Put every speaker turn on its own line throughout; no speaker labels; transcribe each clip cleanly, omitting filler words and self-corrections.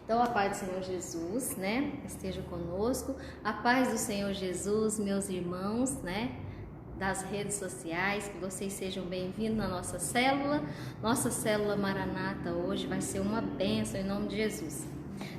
Então, a paz do Senhor Jesus, né, esteja conosco. A paz do Senhor Jesus, meus irmãos, né, das redes sociais, que vocês sejam bem-vindos na nossa célula. Nossa célula Maranata hoje vai ser uma bênção em nome de Jesus.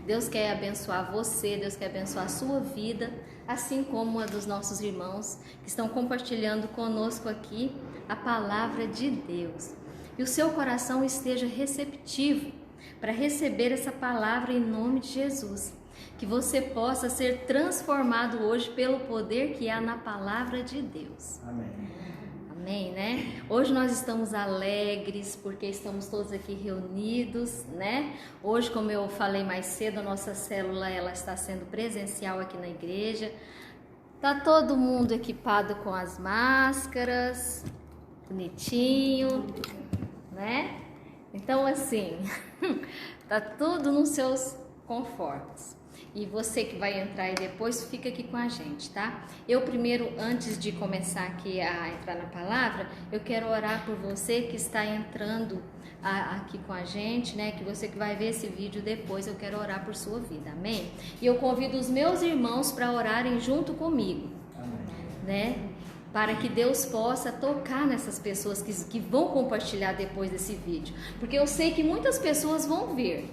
Deus quer abençoar você, Deus quer abençoar a sua vida, assim como a dos nossos irmãos que estão compartilhando conosco aqui a palavra de Deus. E o seu coração esteja receptivo para receber essa palavra em nome de Jesus. Que você possa ser transformado hoje pelo poder que há na palavra de Deus.
Amém.
Amém, né? Hoje nós estamos alegres porque estamos todos aqui reunidos, né? Hoje, como eu falei mais cedo, a nossa célula ela está sendo presencial aqui na igreja. Tá todo mundo equipado com as máscaras, bonitinho, né? Então, assim, tá tudo nos seus confortos. E você que vai entrar aí depois, fica aqui com a gente, tá? Eu primeiro, antes de começar aqui a entrar na palavra, eu quero orar por você que está entrando aqui com a gente, né? Que você que vai ver esse vídeo depois, eu quero orar por sua vida, amém? E eu convido os meus irmãos para orarem junto comigo, né? Para que Deus possa tocar nessas pessoas que vão compartilhar depois desse vídeo. Porque eu sei que muitas pessoas vão ver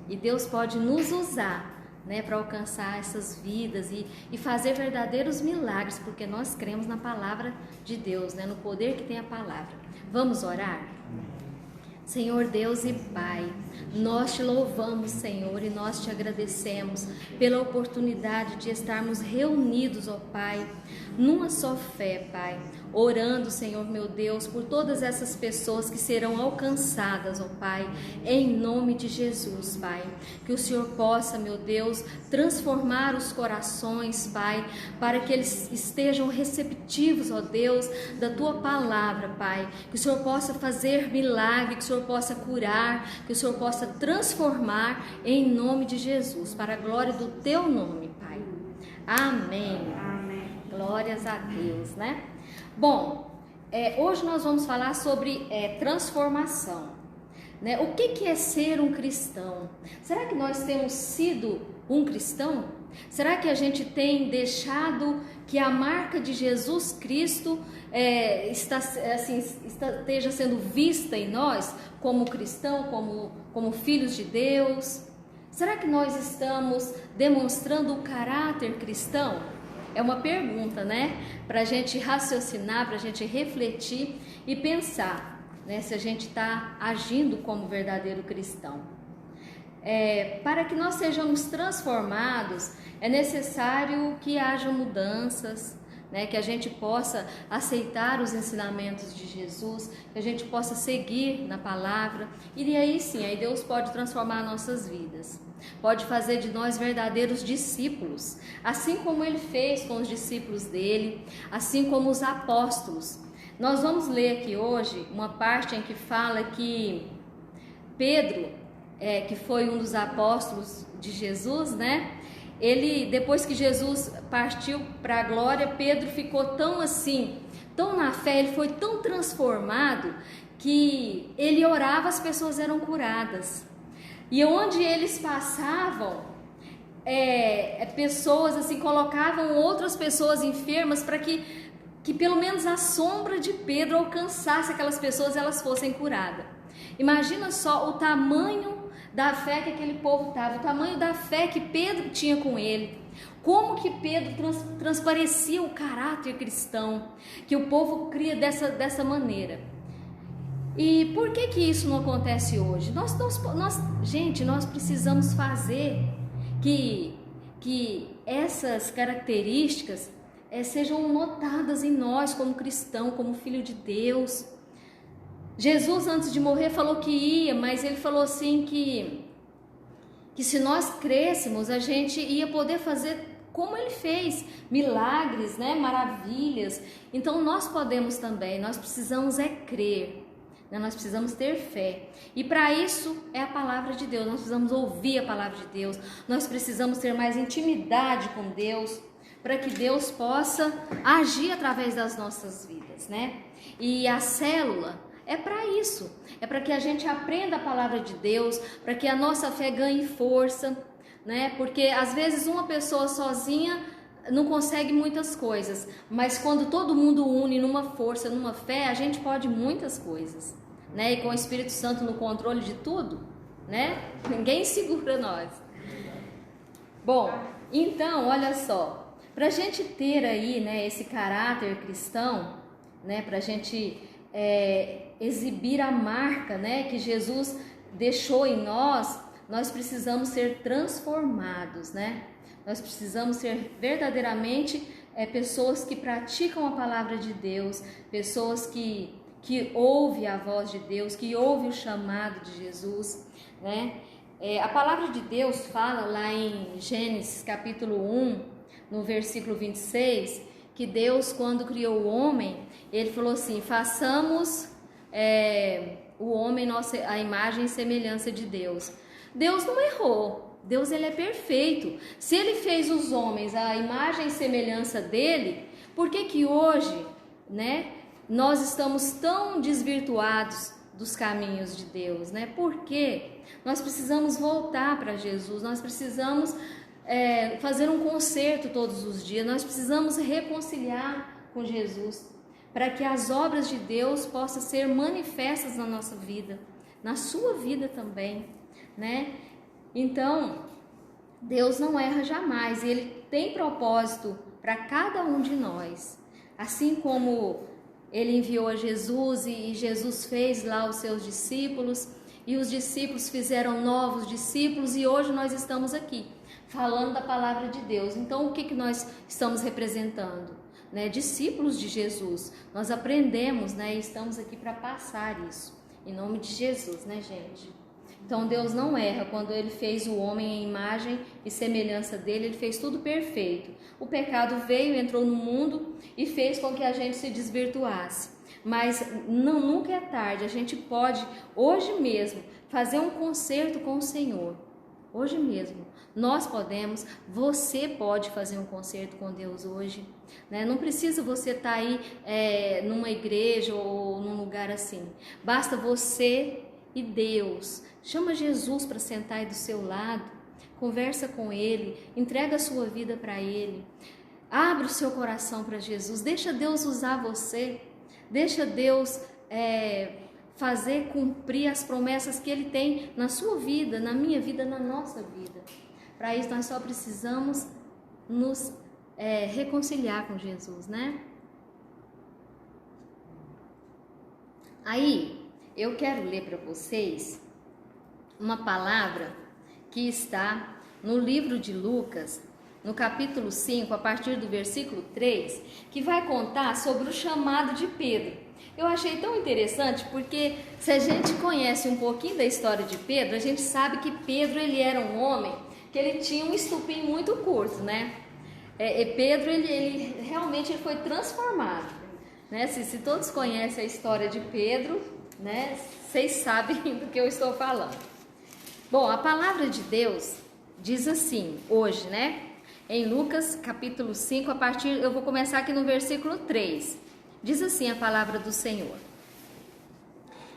e Deus pode nos usar, né, para alcançar essas vidas e fazer verdadeiros milagres, porque nós cremos na palavra de Deus, né, no poder que tem a palavra. Vamos orar? Senhor Deus e Pai, nós te louvamos, Senhor, e nós te agradecemos pela oportunidade de estarmos reunidos, ó Pai, numa só fé, Pai, orando, Senhor meu Deus, por todas essas pessoas que serão alcançadas, ó Pai, em nome de Jesus, Pai, que o Senhor possa, meu Deus, transformar os corações, Pai, para que eles estejam receptivos, ó Deus, da Tua palavra, Pai, que o Senhor possa fazer milagre, que o Senhor possa curar, que o Senhor possa transformar em nome de Jesus, para a glória do Teu nome, Pai. Amém. Amém. Glórias a Deus, né? Bom, hoje nós vamos falar sobre transformação, né? O que é ser um cristão? Será que nós temos sido um cristão? Será que a gente tem deixado que a marca de Jesus Cristo esteja sendo vista em nós como cristão, como filhos de Deus? Será que nós estamos demonstrando o caráter cristão? É uma pergunta, né? Para a gente raciocinar, para a gente refletir e pensar, né? Se a gente está agindo como verdadeiro cristão. Para que nós sejamos transformados, é necessário que haja mudanças, né? Que a gente possa aceitar os ensinamentos de Jesus, que a gente possa seguir na palavra, e aí sim, aí Deus pode transformar nossas vidas, pode fazer de nós verdadeiros discípulos, assim como Ele fez com os discípulos dele, assim como os apóstolos. Nós vamos ler aqui hoje uma parte em que fala que Pedro, que foi um dos apóstolos de Jesus, né? Ele, depois que Jesus partiu para a glória, Pedro ficou tão na fé, ele foi tão transformado que ele orava, as pessoas eram curadas. E onde eles passavam, pessoas assim colocavam outras pessoas enfermas para que pelo menos a sombra de Pedro alcançasse aquelas pessoas e elas fossem curadas. Imagina só o tamanho da fé que aquele povo estava, o tamanho da fé que Pedro tinha com ele, como que Pedro transparecia o caráter cristão, que o povo cria dessa maneira. E por que isso não acontece hoje? Gente, nós precisamos fazer que essas características sejam notadas em nós como cristão, como filho de Deus. Jesus, antes de morrer, falou que ia, mas ele falou assim que se nós crescêssemos, a gente ia poder fazer como ele fez, milagres, né, maravilhas. Então nós podemos também, nós precisamos crer, né? Nós precisamos ter fé. E para isso é a palavra de Deus, nós precisamos ouvir a palavra de Deus, nós precisamos ter mais intimidade com Deus, para que Deus possa agir através das nossas vidas, né? E a célula, é para isso, é para que a gente aprenda a palavra de Deus, para que a nossa fé ganhe força, né? Porque às vezes uma pessoa sozinha não consegue muitas coisas, mas quando todo mundo une numa força, numa fé, a gente pode muitas coisas, né? E com o Espírito Santo no controle de tudo, né? Ninguém segura nós. Bom, então, olha só, para a gente ter aí, né, esse caráter cristão, né, para a gente exibir a marca, né, que Jesus deixou em nós, nós precisamos ser transformados, né? Nós precisamos ser verdadeiramente pessoas que praticam a palavra de Deus, pessoas que ouvem a voz de Deus, que ouvem o chamado de Jesus, né? A palavra de Deus fala lá em Gênesis capítulo 1, no versículo 26, que Deus, quando criou o homem, ele falou assim: façamos o homem a imagem e semelhança de Deus. Deus não errou, Deus ele é perfeito. Se ele fez os homens a imagem e semelhança dele, por que hoje, né, nós estamos tão desvirtuados dos caminhos de Deus, né? Porque nós precisamos voltar para Jesus, nós precisamos fazer um concerto todos os dias, nós precisamos reconciliar com Jesus, para que as obras de Deus possam ser manifestas na nossa vida, na sua vida também, né? Então, Deus não erra jamais, e Ele tem propósito para cada um de nós, assim como Ele enviou a Jesus e Jesus fez lá os seus discípulos, e os discípulos fizeram novos discípulos, e hoje nós estamos aqui falando da palavra de Deus. Então, o que nós estamos representando? Né? Discípulos de Jesus. Nós aprendemos, né? E estamos aqui para passar isso, em nome de Jesus, né, gente? Então, Deus não erra. Quando Ele fez o homem em imagem e semelhança dele, Ele fez tudo perfeito. O pecado veio, entrou no mundo e fez com que a gente se desvirtuasse. Mas nunca é tarde, a gente pode, hoje mesmo, fazer um concerto com o Senhor. Hoje mesmo, nós podemos, você pode fazer um concerto com Deus hoje, né? Não precisa você estar aí numa igreja ou num lugar assim. Basta você e Deus. Chama Jesus para sentar aí do seu lado, conversa com Ele, entrega a sua vida para Ele. Abre o seu coração para Jesus, deixa Deus usar você. Deixa Deus fazer cumprir as promessas que Ele tem na sua vida, na minha vida, na nossa vida. Para isso nós só precisamos nos reconciliar com Jesus, né? Aí eu quero ler para vocês uma palavra que está no livro de Lucas, no capítulo 5, a partir do versículo 3, que vai contar sobre o chamado de Pedro. Eu achei tão interessante porque se a gente conhece um pouquinho da história de Pedro, a gente sabe que Pedro ele era um homem que ele tinha um estupim muito curto, né? Pedro ele realmente foi transformado, né? Se todos conhecem a história de Pedro, né? Vocês sabem do que eu estou falando. Bom, a palavra de Deus diz assim, hoje, né? Em Lucas capítulo 5, eu vou começar aqui no versículo 3. Diz assim a palavra do Senhor: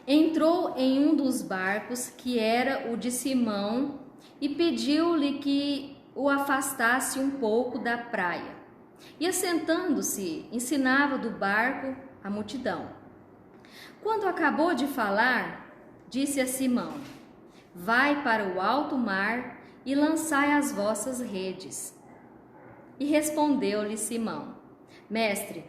entrou em um dos barcos, que era o de Simão, e pediu-lhe que o afastasse um pouco da praia. E assentando-se, ensinava do barco a multidão. Quando acabou de falar, disse a Simão: vai para o alto mar e lançai as vossas redes. E respondeu-lhe Simão: mestre,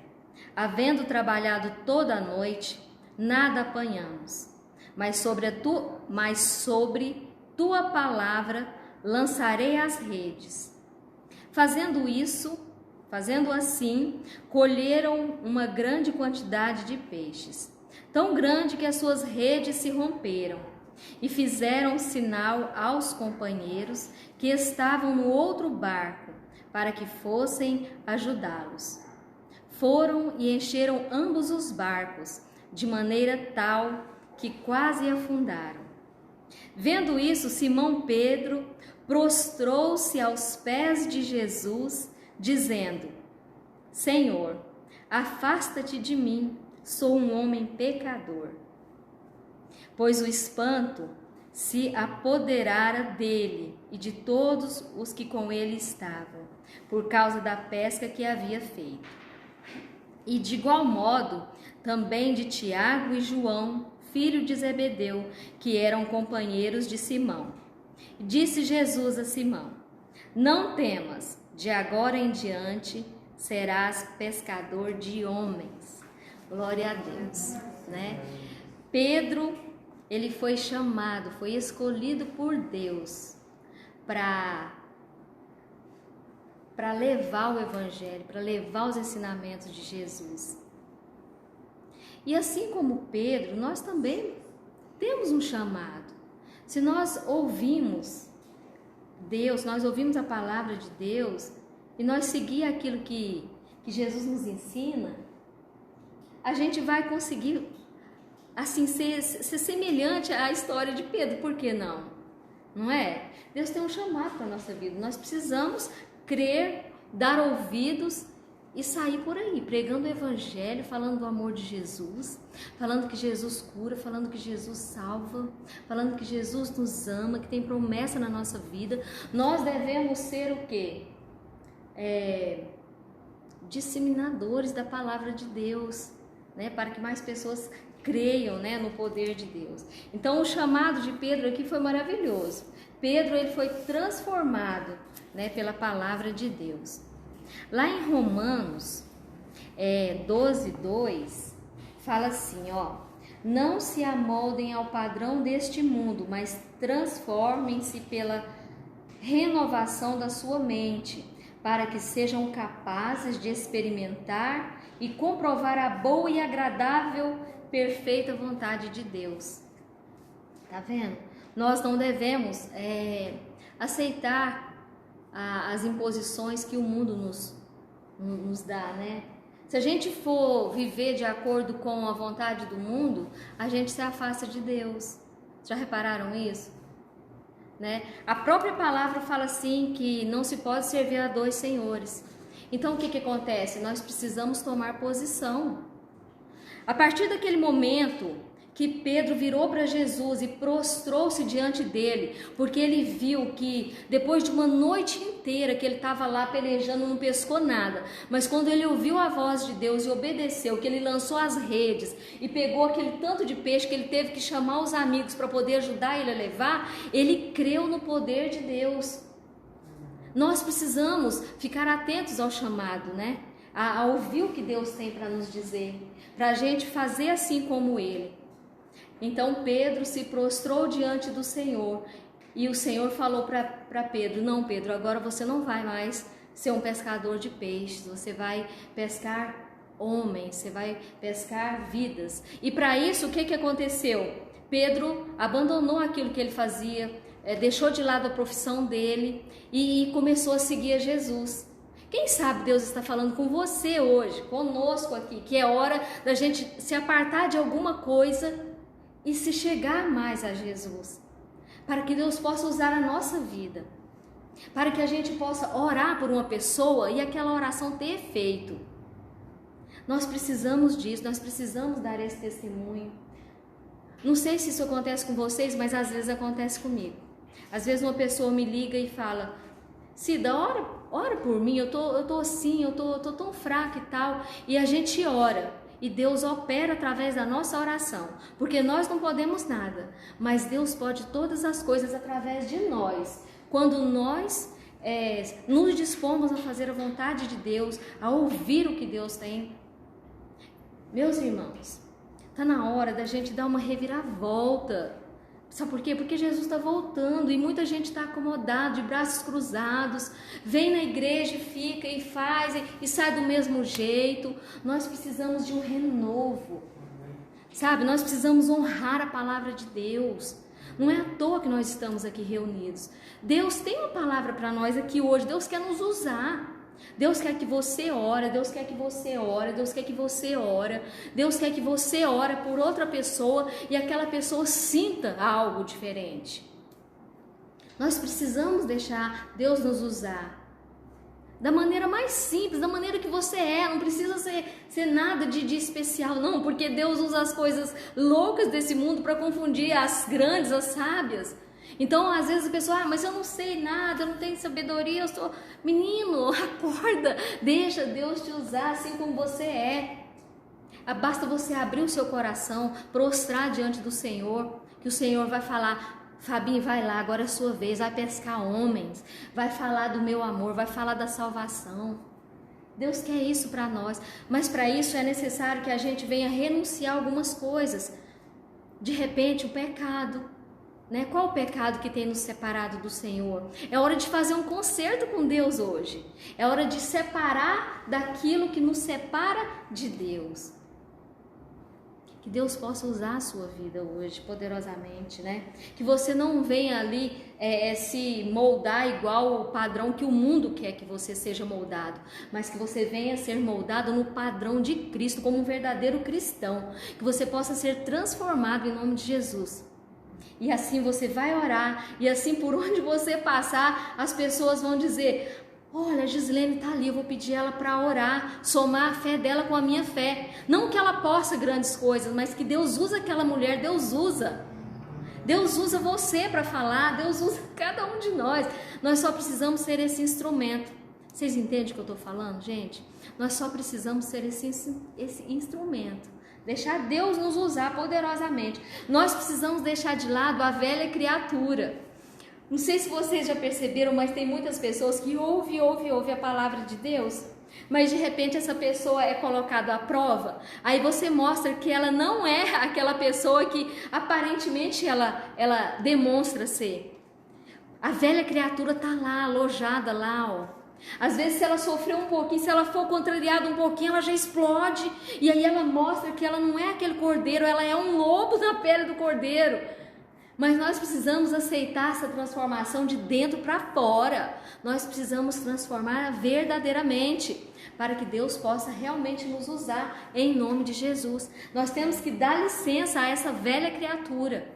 havendo trabalhado toda a noite, nada apanhamos, mas sobre tua palavra lançarei as redes. Fazendo assim, colheram uma grande quantidade de peixes, tão grande que as suas redes se romperam, e fizeram sinal aos companheiros que estavam no outro barco, para que fossem ajudá-los. Foram e encheram ambos os barcos, de maneira tal que quase afundaram. Vendo isso, Simão Pedro prostrou-se aos pés de Jesus, dizendo: Senhor, afasta-te de mim, sou um homem pecador. pois o espanto se apoderara dele e de todos os que com ele estavam, por causa da pesca que havia feito. E de igual modo, também de Tiago e João, filho de Zebedeu, que eram companheiros de Simão. Disse Jesus a Simão: não temas, de agora em diante serás pescador de homens. Glória a Deus, né? Pedro, ele foi chamado, foi escolhido por Deus para levar o evangelho, para levar os ensinamentos de Jesus. E assim como Pedro, nós também temos um chamado. Se nós ouvimos Deus, nós ouvimos a palavra de Deus e nós seguir aquilo que Jesus nos ensina, a gente vai conseguir assim ser semelhante à história de Pedro. Por que não? Não é? Deus tem um chamado para a nossa vida. Nós precisamos crer, dar ouvidos e sair por aí, pregando o evangelho, falando do amor de Jesus, falando que Jesus cura, falando que Jesus salva, falando que Jesus nos ama, que tem promessa na nossa vida. Nós devemos ser o quê? Disseminadores da palavra de Deus, né? Para que mais pessoas creiam, né, no poder de Deus. Então o chamado de Pedro aqui foi maravilhoso. Pedro, ele foi transformado, né, pela palavra de Deus. Lá em Romanos 12:2 fala assim, ó: não se amoldem ao padrão deste mundo, mas transformem-se pela renovação da sua mente, para que sejam capazes de experimentar e comprovar a boa e agradável, perfeita vontade de Deus. Tá vendo? Nós não devemos aceitar as imposições que o mundo nos dá, né? Se a gente for viver de acordo com a vontade do mundo, a gente se afasta de Deus. Já repararam isso? Né? A própria palavra fala assim que não se pode servir a dois senhores. Então o que acontece? Nós precisamos tomar posição. A partir daquele momento que Pedro virou para Jesus e prostrou-se diante dele, porque ele viu que depois de uma noite inteira que ele estava lá pelejando, não pescou nada, mas quando ele ouviu a voz de Deus e obedeceu, que ele lançou as redes e pegou aquele tanto de peixe que ele teve que chamar os amigos para poder ajudar ele a levar, ele creu no poder de Deus. Nós precisamos ficar atentos ao chamado, né? A ouvir o que Deus tem para nos dizer, para a gente fazer assim como ele. Então Pedro se prostrou diante do Senhor e o Senhor falou para Pedro: não, Pedro, agora você não vai mais ser um pescador de peixes, você vai pescar homens, você vai pescar vidas. E para isso, o que aconteceu? Pedro abandonou aquilo que ele fazia, deixou de lado a profissão dele e começou a seguir a Jesus. Quem sabe Deus está falando com você hoje, conosco aqui, que é hora da gente se apartar de alguma coisa e se chegar mais a Jesus, para que Deus possa usar a nossa vida, para que a gente possa orar por uma pessoa e aquela oração ter efeito. Nós precisamos disso, nós precisamos dar esse testemunho. Não sei se isso acontece com vocês, mas às vezes acontece comigo. Às vezes uma pessoa me liga e fala: Cida, ora por mim, eu tô assim, eu tô tão fraca e tal. E a gente ora. E Deus opera através da nossa oração, porque nós não podemos nada, mas Deus pode todas as coisas através de nós. Quando nós nos dispomos a fazer a vontade de Deus, a ouvir o que Deus tem. Meus irmãos, está na hora da gente dar uma reviravolta. Sabe por quê? Porque Jesus está voltando e muita gente está acomodada, de braços cruzados, vem na igreja e fica e faz e sai do mesmo jeito. Nós precisamos de um renovo, sabe? Nós precisamos honrar a palavra de Deus. Não é à toa que nós estamos aqui reunidos. Deus tem uma palavra para nós aqui hoje, Deus quer nos usar. Deus quer que você ore, Deus quer que você ore, Deus quer que você ore, Deus quer que você ore por outra pessoa e aquela pessoa sinta algo diferente. Nós precisamos deixar Deus nos usar. Da maneira mais simples, da maneira que você é. Não precisa ser nada de especial, não. Porque Deus usa as coisas loucas desse mundo para confundir as grandes, as sábias. Então, às vezes a pessoa, mas eu não sei nada, eu não tenho sabedoria, eu sou... Menino, acorda, deixa Deus te usar assim como você é. Basta você abrir o seu coração, prostrar diante do Senhor, que o Senhor vai falar... Fabinho, vai lá, agora é a sua vez, vai pescar homens, vai falar do meu amor, vai falar da salvação. Deus quer isso para nós, mas para isso é necessário que a gente venha renunciar algumas coisas. De repente, o pecado, né? Qual o pecado que tem nos separado do Senhor? É hora de fazer um concerto com Deus hoje. É hora de separar daquilo que nos separa de Deus. Que Deus possa usar a sua vida hoje poderosamente, né? Que você não venha ali se moldar igual o padrão que o mundo quer que você seja moldado, mas que você venha ser moldado no padrão de Cristo, como um verdadeiro cristão. Que você possa ser transformado em nome de Jesus. E assim você vai orar, e assim por onde você passar, as pessoas vão dizer... Olha, a Gislene está ali, eu vou pedir ela para orar, somar a fé dela com a minha fé. Não que ela possa grandes coisas, mas que Deus usa aquela mulher, Deus usa. Deus usa você para falar, Deus usa cada um de nós. Nós só precisamos ser esse instrumento. Vocês entendem o que eu estou falando, gente? Nós só precisamos ser esse instrumento. Deixar Deus nos usar poderosamente. Nós precisamos deixar de lado a velha criatura. Não sei se vocês já perceberam, mas tem muitas pessoas que ouvem a palavra de Deus, mas de repente essa pessoa é colocada à prova, aí você mostra que ela não é aquela pessoa que aparentemente ela demonstra ser. A velha criatura está lá, alojada lá, ó. Às vezes se ela sofreu um pouquinho, se ela for contrariada um pouquinho, ela já explode, e aí ela mostra que ela não é aquele cordeiro, ela é um lobo na pele do cordeiro. Mas nós precisamos aceitar essa transformação de dentro para fora. Nós precisamos transformar verdadeiramente para que Deus possa realmente nos usar em nome de Jesus. Nós temos que dar licença a essa velha criatura.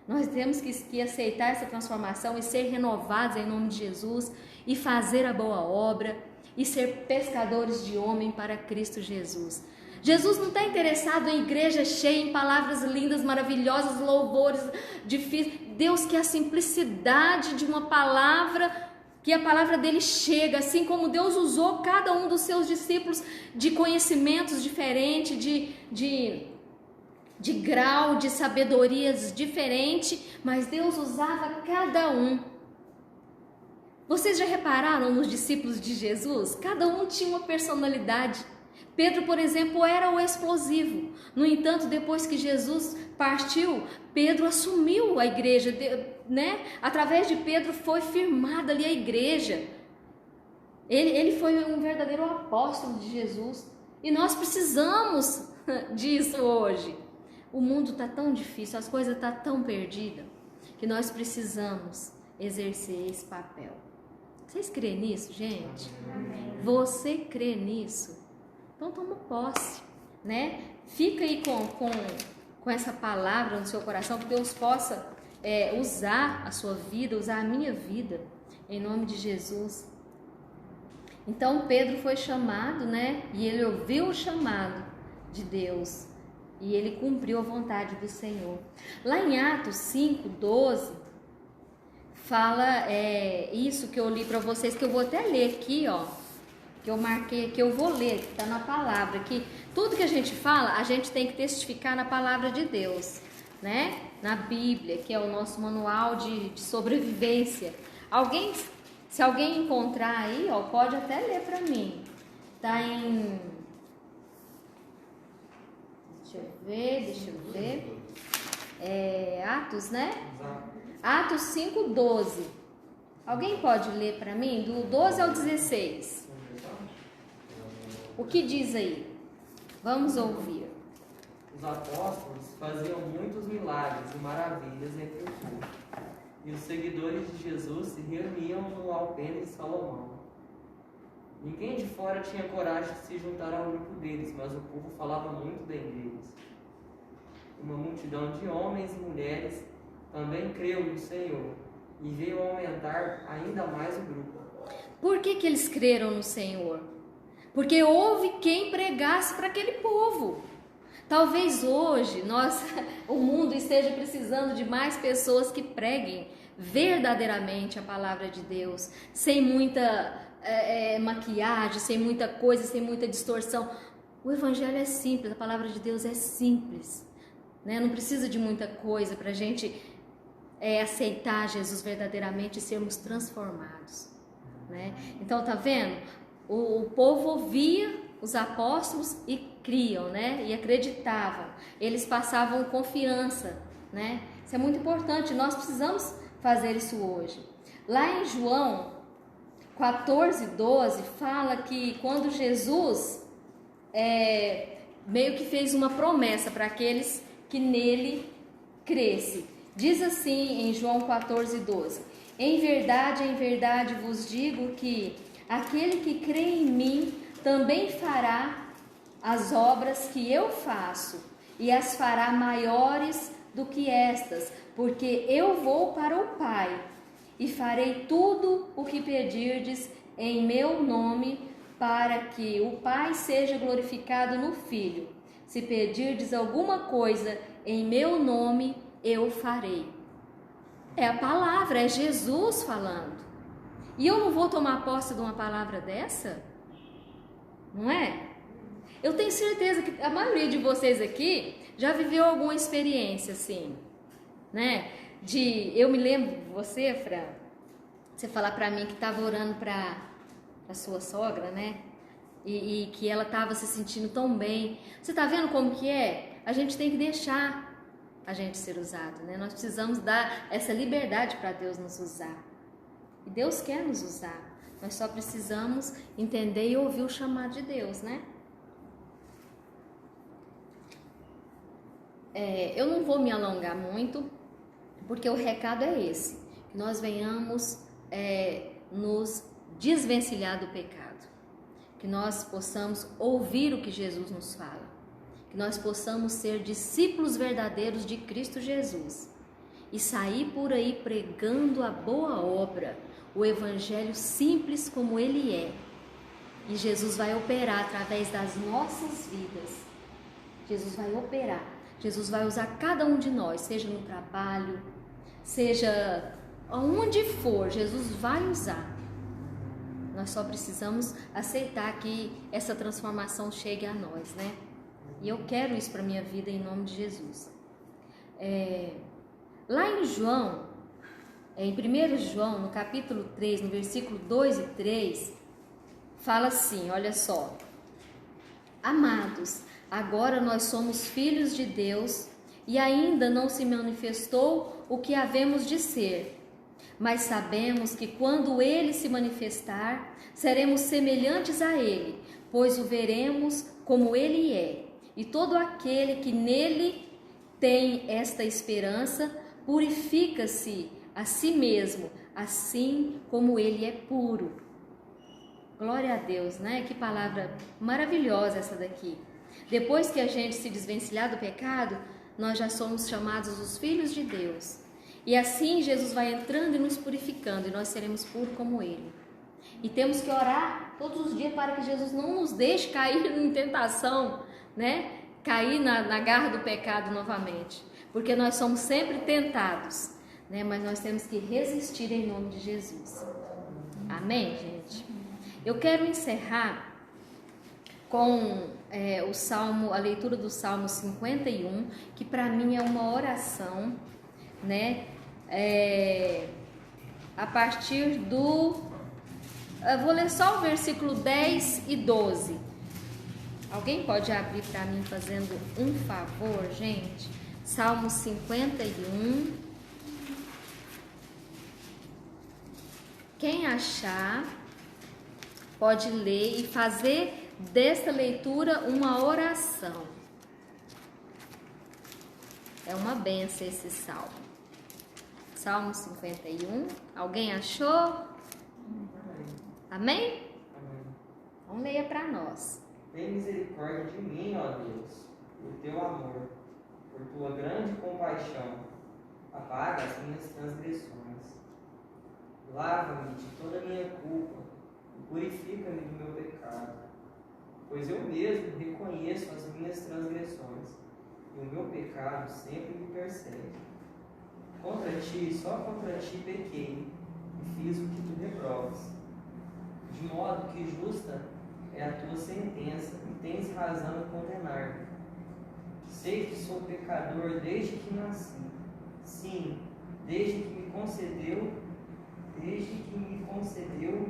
Nós temos que aceitar essa transformação e ser renovados em nome de Jesus e fazer a boa obra e ser pescadores de homem para Cristo Jesus. Jesus não está interessado em igreja cheia, em palavras lindas, maravilhosas, louvores difíceis. Deus quer a simplicidade de uma palavra, que a palavra dele chega, assim como Deus usou cada um dos seus discípulos de conhecimentos diferentes, de grau, de sabedorias diferentes, mas Deus usava cada um. Vocês já repararam nos discípulos de Jesus? Cada um tinha uma personalidade. Pedro, por exemplo, era o explosivo. No entanto, depois que Jesus partiu, Pedro assumiu a igreja, né? Através de Pedro foi firmada ali a igreja. Ele foi um verdadeiro apóstolo de Jesus. E nós precisamos disso hoje. O mundo está tão difícil, as coisas estão tão perdidas, que nós precisamos exercer esse papel. Vocês creem nisso, gente? Você crê nisso? Então toma posse, né? Fica aí com essa palavra no seu coração, que Deus possa usar a sua vida, usar a minha vida, em nome de Jesus. Então Pedro foi chamado, né? E ele ouviu o chamado de Deus e ele cumpriu a vontade do Senhor. Lá em Atos 5:12 fala isso que eu li para vocês, que eu vou até ler aqui, ó. Que eu marquei, que eu vou ler, que está na palavra, que tudo que a gente fala, a gente tem que testificar na palavra de Deus, né? Na Bíblia, que é o nosso manual de sobrevivência. Se alguém encontrar aí, ó, pode até ler para mim. Tá em... Deixa eu ver. Atos, né? Atos 5:12. Alguém pode ler para mim? Do 12 ao 16. O que diz aí? Vamos ouvir.
Os apóstolos faziam muitos milagres e maravilhas entre o povo, e os seguidores de Jesus se reuniam no alpendre de Salomão. Ninguém de fora tinha coragem de se juntar ao grupo deles, mas o povo falava muito bem deles. Uma multidão de homens e mulheres também creu no Senhor, e veio aumentar ainda mais o grupo.
Por que eles creram no Senhor? Porque houve quem pregasse para aquele povo. Talvez hoje o mundo esteja precisando de mais pessoas que preguem verdadeiramente a palavra de Deus, sem muita maquiagem, sem muita coisa, sem muita distorção. O evangelho é simples, a palavra de Deus é simples, né? Não precisa de muita coisa para a gente aceitar Jesus verdadeiramente e sermos transformados, né? Então, tá vendo? O povo ouvia os apóstolos e criam, né? E acreditavam. Eles passavam confiança, né? Isso é muito importante. Nós precisamos fazer isso hoje. Lá em João 14:12 fala que quando Jesus meio que fez uma promessa para aqueles que nele crescem. Diz assim em João 14:12: em verdade vos digo que aquele que crê em mim também fará as obras que eu faço, e as fará maiores do que estas, porque eu vou para o Pai, e farei tudo o que pedirdes em meu nome, para que o Pai seja glorificado no Filho. Se pedirdes alguma coisa em meu nome, eu farei. É a palavra, é Jesus falando. E eu não vou tomar posse de uma palavra dessa? Não é? Eu tenho certeza que a maioria de vocês aqui já viveu alguma experiência assim, né? Eu me lembro de você, Fran, você falar para mim que estava orando para a sua sogra, né? E que ela estava se sentindo tão bem. Você está vendo como que é? A gente tem que deixar a gente ser usado, né? Nós precisamos dar essa liberdade para Deus nos usar. E Deus quer nos usar. Nós só precisamos entender e ouvir o chamado de Deus, né? Eu não vou me alongar muito, porque o recado é esse, que nós venhamos nos desvencilhar do pecado, que nós possamos ouvir o que Jesus nos fala, que nós possamos ser discípulos verdadeiros de Cristo Jesus e sair por aí pregando a boa obra, o evangelho simples como ele é. E Jesus vai operar através das nossas vidas. Jesus vai operar. Jesus vai usar cada um de nós, seja no trabalho, seja onde for, Jesus vai usar. Nós só precisamos aceitar que essa transformação chegue a nós, né? E eu quero isso para a minha vida em nome de Jesus. Lá em João, em 1 João, no capítulo 3, no versículo 2 e 3, fala assim, olha só: amados, agora nós somos filhos de Deus e ainda não se manifestou o que havemos de ser. Mas sabemos que quando ele se manifestar, seremos semelhantes a ele, pois o veremos como ele é. E todo aquele que nele tem esta esperança, purifica-se a si mesmo, assim como ele é puro. Glória a Deus, né? Que palavra maravilhosa essa daqui. Depois que a gente se desvencilhar do pecado, nós já somos chamados os filhos de Deus. E assim Jesus vai entrando e nos purificando, e nós seremos puros como ele. E temos que orar todos os dias para que Jesus não nos deixe cair em tentação, né? Cair na garra do pecado novamente. Porque nós somos sempre tentados, né? Mas nós temos que resistir em nome de Jesus. Amém, gente? Eu quero encerrar com a leitura do Salmo 51, que para mim é uma oração, né? A partir do... Eu vou ler só o versículo 10 e 12. Alguém pode abrir para mim fazendo um favor, gente? Salmo 51. Quem achar, pode ler e fazer desta leitura uma oração. É uma bênção esse salmo. Salmo 51. Alguém achou? Amém? Então leia para nós.
Tem misericórdia de mim, ó Deus, por teu amor, por tua grande compaixão. Apaga as minhas transgressões. Lava-me de toda a minha culpa e purifica-me do meu pecado, pois eu mesmo reconheço as minhas transgressões e o meu pecado sempre me persegue. Contra ti, só contra ti pequei e fiz o que tu reprovas, de modo que justa é a tua sentença e tens razão em condenar-me. Sei que sou pecador desde que nasci, sim, desde que me concedeu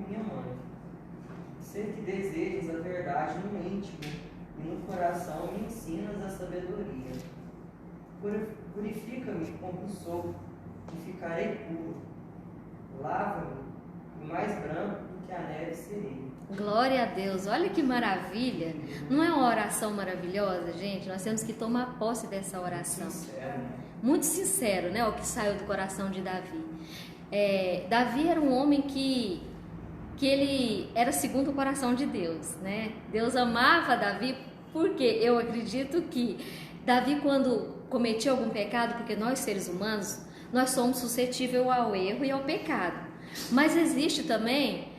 minha mãe. Sei que desejas a verdade no íntimo e no coração me ensinas a sabedoria. Purifica-me como um sopro e ficarei puro. Lava-me e mais branco do que a neve serei.
Glória a Deus, olha que maravilha. Não é uma oração maravilhosa, gente? Nós temos que tomar posse dessa oração. Muito sincero, né? O que saiu do coração de Davi. Davi era um homem que ele era segundo o coração de Deus, né? Deus amava Davi, porque eu acredito que Davi, quando cometia algum pecado, porque nós seres humanos, nós somos suscetíveis ao erro e ao pecado. Mas existe também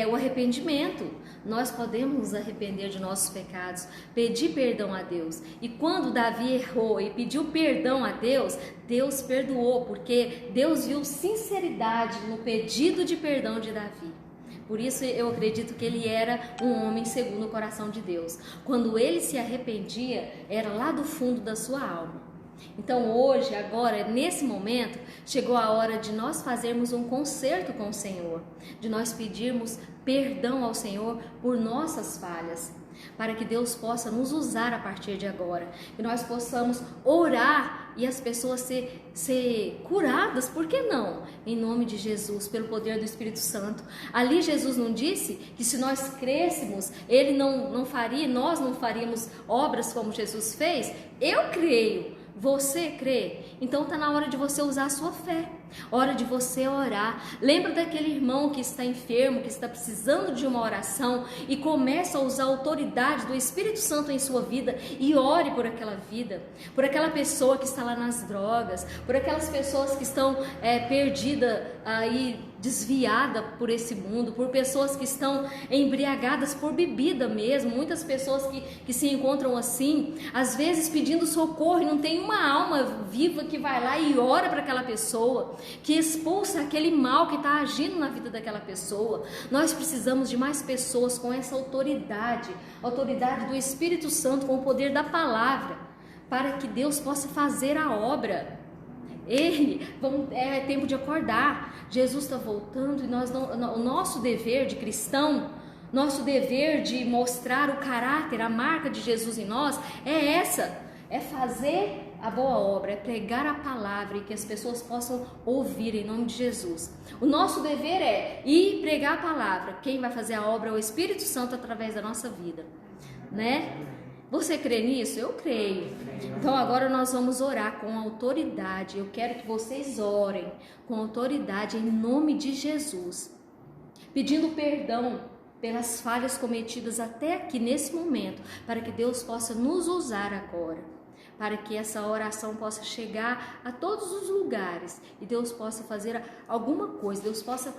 o arrependimento. Nós podemos nos arrepender de nossos pecados, pedir perdão a Deus. E quando Davi errou e pediu perdão a Deus, Deus perdoou, porque Deus viu sinceridade no pedido de perdão de Davi. Por isso eu acredito que ele era um homem segundo o coração de Deus. Quando ele se arrependia, era lá do fundo da sua alma. Então hoje, agora, nesse momento, chegou a hora de nós fazermos um concerto com o Senhor, de nós pedirmos perdão ao Senhor por nossas falhas, para que Deus possa nos usar a partir de agora, que nós possamos orar e as pessoas ser curadas, por que não? Em nome de Jesus, pelo poder do Espírito Santo. Ali Jesus não disse que se nós crescêssemos, Ele não faria, nós não faríamos obras como Jesus fez? Eu creio. Você crê? Então está na hora de você usar a sua fé, hora de você orar. Lembra daquele irmão que está enfermo, que está precisando de uma oração, e começa a usar a autoridade do Espírito Santo em sua vida e ore por aquela vida, por aquela pessoa que está lá nas drogas, por aquelas pessoas que estão perdidas aí, desviada por esse mundo, por pessoas que estão embriagadas por bebida mesmo, muitas pessoas que se encontram assim, às vezes pedindo socorro, e não tem uma alma viva que vai lá e ora para aquela pessoa, que expulsa aquele mal que está agindo na vida daquela pessoa. Nós precisamos de mais pessoas com essa autoridade do Espírito Santo, com o poder da palavra, para que Deus possa fazer a obra. É tempo de acordar. Jesus está voltando, e o nosso dever de cristão, nosso dever de mostrar o caráter, a marca de Jesus em nós, é fazer a boa obra, é pregar a palavra e que as pessoas possam ouvir em nome de Jesus. O nosso dever é ir pregar a palavra. Quem vai fazer a obra é o Espírito Santo através da nossa vida, né? Você crê nisso? Eu creio. Então agora nós vamos orar com autoridade. Eu quero que vocês orem com autoridade em nome de Jesus, pedindo perdão pelas falhas cometidas até aqui nesse momento, para que Deus possa nos usar agora, para que essa oração possa chegar a todos os lugares e Deus possa fazer alguma coisa, Deus possa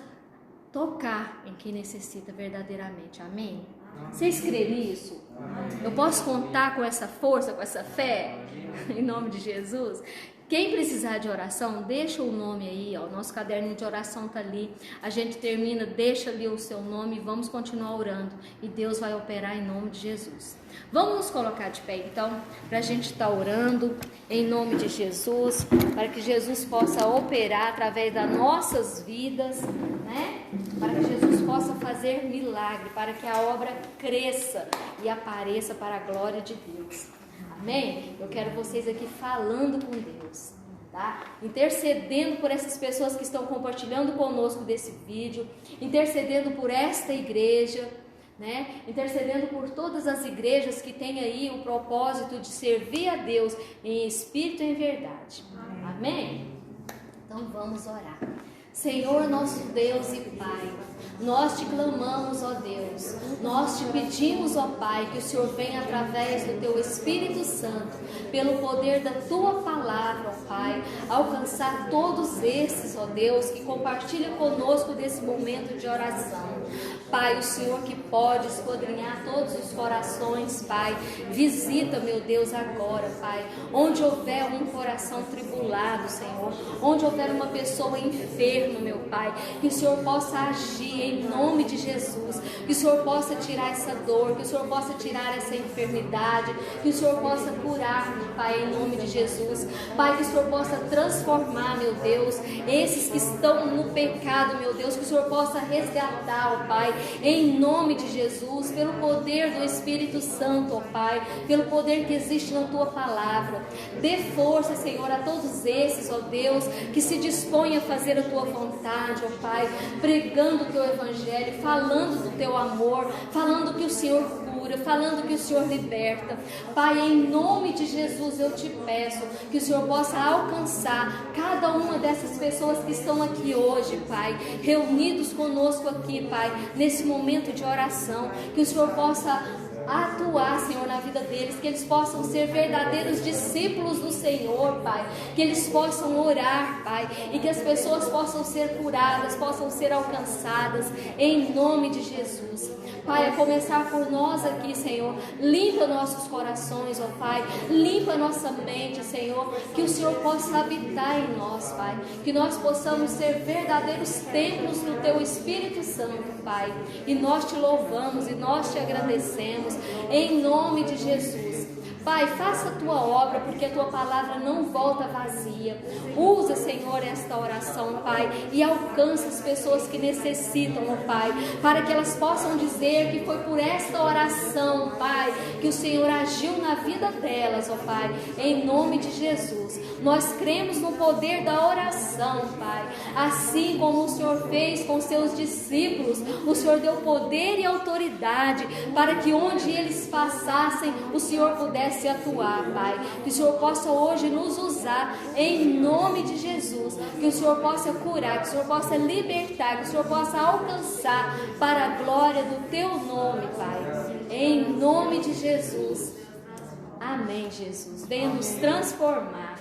tocar em quem necessita verdadeiramente. Amém? Vocês creem nisso? Eu posso contar com essa força, com essa fé? Em nome de Jesus? Quem precisar de oração, deixa o nome aí, ó, nosso caderninho de oração tá ali. A gente termina, deixa ali o seu nome e vamos continuar orando. E Deus vai operar em nome de Jesus. Vamos nos colocar de pé então, para a gente estar orando em nome de Jesus, para que Jesus possa operar através das nossas vidas, né? Para que Jesus possa fazer milagre, para que a obra cresça e apareça para a glória de Deus. Amém? Eu quero vocês aqui falando com Deus, tá? Intercedendo por essas pessoas que estão compartilhando conosco desse vídeo, intercedendo por esta igreja, né? Intercedendo por todas as igrejas que têm aí o propósito de servir a Deus em espírito e em verdade. Amém? Então vamos orar. Senhor nosso Deus e Pai, nós te clamamos, ó Deus, nós te pedimos, ó Pai, que o Senhor venha através do teu Espírito Santo, pelo poder da tua palavra, ó Pai, alcançar todos esses, ó Deus, que compartilham conosco desse momento de oração. Pai, o Senhor que pode esquadrinhar todos os corações, Pai, visita, meu Deus, agora, Pai, onde houver um coração tribulado, Senhor, onde houver uma pessoa enferma, meu Pai, que o Senhor possa agir em nome de Jesus, que o Senhor possa tirar essa dor, que o Senhor possa tirar essa enfermidade, que o Senhor possa curar, meu Pai, em nome de Jesus, Pai, que o Senhor possa transformar, meu Deus, esses que estão no pecado, meu Deus, que o Senhor possa resgatar, ó Pai, em nome de Jesus, pelo poder do Espírito Santo, ó Pai, pelo poder que existe na tua palavra. Dê força, Senhor, a todos esses, ó Deus, que se dispõem a fazer a tua vontade, ó Pai, pregando o teu evangelho, falando do teu amor, falando que o Senhor cura, falando que o Senhor liberta. Pai, em nome de Jesus eu te peço que o Senhor possa alcançar cada uma dessas pessoas que estão aqui hoje, Pai, reunidos conosco aqui, Pai, nesse momento de oração, que o Senhor possa atuar, Senhor, na vida deles, que eles possam ser verdadeiros discípulos do Senhor, Pai, que eles possam orar, Pai, e que as pessoas possam ser curadas, possam ser alcançadas, em nome de Jesus. Pai, a começar por nós aqui, Senhor, limpa nossos corações, ó Pai, limpa nossa mente, Senhor, que o Senhor possa habitar em nós, Pai, que nós possamos ser verdadeiros templos do Teu Espírito Santo, Pai, e nós te louvamos e nós te agradecemos, em nome de Jesus. Pai, faça a tua obra, porque a tua palavra não volta vazia. Usa, Senhor, esta oração, Pai, e alcança as pessoas que necessitam, ó Pai, para que elas possam dizer que foi por esta oração, Pai, que o Senhor agiu na vida delas, ó Pai, em nome de Jesus. Nós cremos no poder da oração, Pai, assim como o Senhor fez com seus discípulos. O Senhor deu poder e autoridade para que onde eles passassem, o Senhor pudesse atuar, Pai, que o Senhor possa hoje nos usar em nome de Jesus, que o Senhor possa curar, que o Senhor possa libertar, que o Senhor possa alcançar para a glória do Teu nome, Pai, em nome de Jesus. Amém, Jesus. Venha nos transformar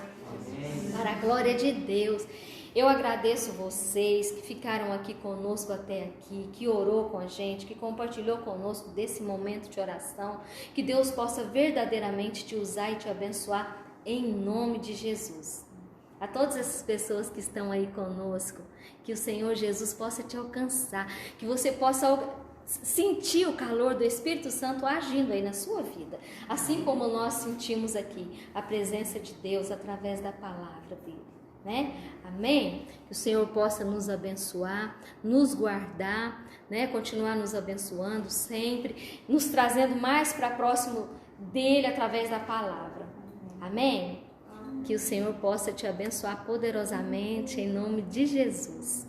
para a glória de Deus. Eu agradeço vocês que ficaram aqui conosco até aqui, que orou com a gente, que compartilhou conosco desse momento de oração. Que Deus possa verdadeiramente te usar e te abençoar em nome de Jesus. A todas essas pessoas que estão aí conosco, que o Senhor Jesus possa te alcançar, que você possa sentir o calor do Espírito Santo agindo aí na sua vida, assim como nós sentimos aqui a presença de Deus através da palavra dele. Né? Amém? Que o Senhor possa nos abençoar, nos guardar, né? Continuar nos abençoando sempre, nos trazendo mais para próximo dele através da palavra. Amém? Que o Senhor possa te abençoar poderosamente em nome de Jesus.